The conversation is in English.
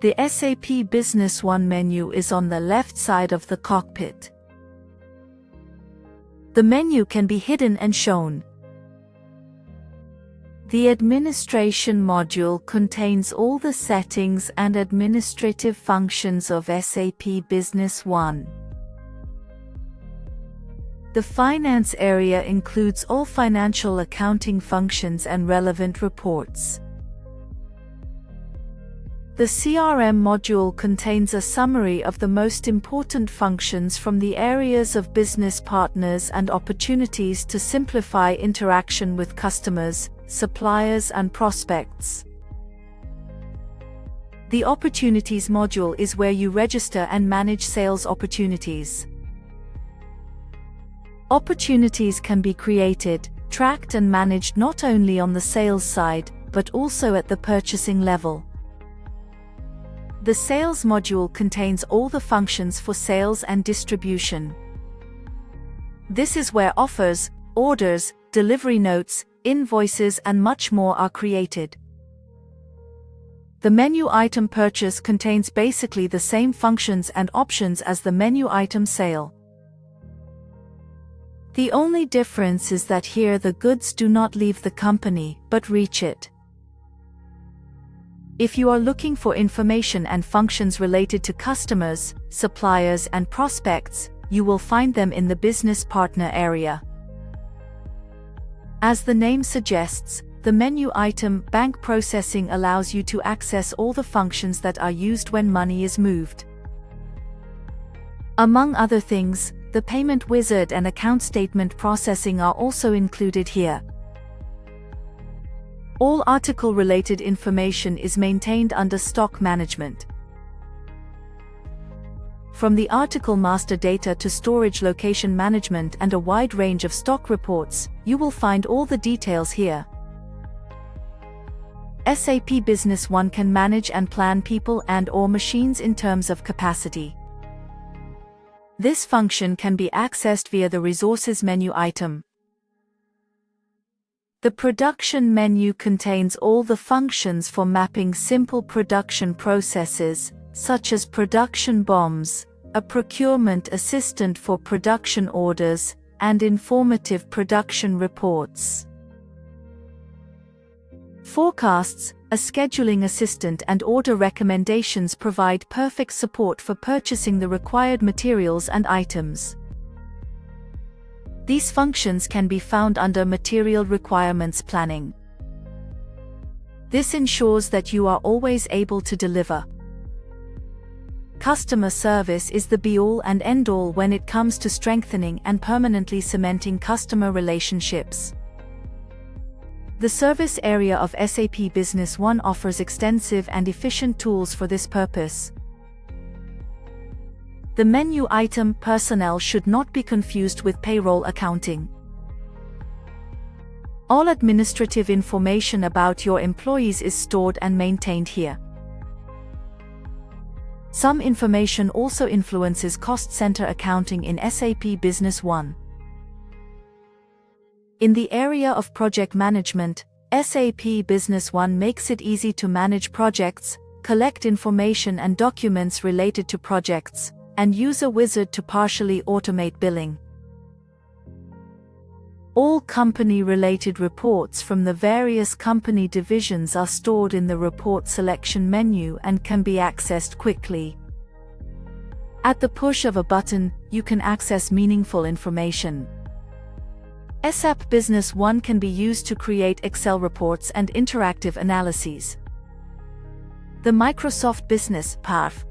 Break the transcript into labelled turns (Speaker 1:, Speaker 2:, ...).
Speaker 1: The SAP Business One menu is on the left side of the cockpit. The menu can be hidden and shown. The administration module contains all the settings and administrative functions of SAP Business One. The finance area includes all financial accounting functions and relevant reports. The CRM module contains a summary of the most important functions from the areas of business partners and opportunities to simplify interaction with customers, suppliers and prospects. The Opportunities module is where you register and manage sales opportunities. Opportunities can be created, tracked and managed not only on the sales side, but also at the purchasing level. The Sales module contains all the functions for sales and distribution. This is where offers, orders, delivery notes, invoices and much more are created. The menu item Purchase contains basically the same functions and options as the menu item Sale. The only difference is that here the goods do not leave the company, but reach it. If you are looking for information and functions related to customers, suppliers and prospects, you will find them in the Business Partner area. As the name suggests, the menu item Bank Processing allows you to access all the functions that are used when money is moved. Among other things, the Payment Wizard and Account Statement Processing are also included here. All article-related information is maintained under Stock Management. From the Article Master Data to Storage Location Management and a wide range of stock reports, you will find all the details here. SAP Business One can manage and plan people and/or machines in terms of capacity. This function can be accessed via the Resources menu item. The Production menu contains all the functions for mapping simple production processes, such as production bombs, a procurement assistant for production orders, and informative production reports. Forecasts, a scheduling assistant and order recommendations provide perfect support for purchasing the required materials and items. These functions can be found under Material Requirements Planning. This ensures that you are always able to deliver. Customer service is the be-all and end-all when it comes to strengthening and permanently cementing customer relationships. The service area of SAP Business One offers extensive and efficient tools for this purpose. The menu item Personnel should not be confused with payroll accounting. All administrative information about your employees is stored and maintained here. Some information also influences cost center accounting in SAP Business One. In the area of project management, SAP Business One makes it easy to manage projects, collect information and documents related to projects, and use a wizard to partially automate billing. All company-related reports from the various company divisions are stored in the Report Selection menu and can be accessed quickly. At the push of a button, you can access meaningful information. SAP Business One can be used to create Excel reports and interactive analyses. The Microsoft Business (PARF)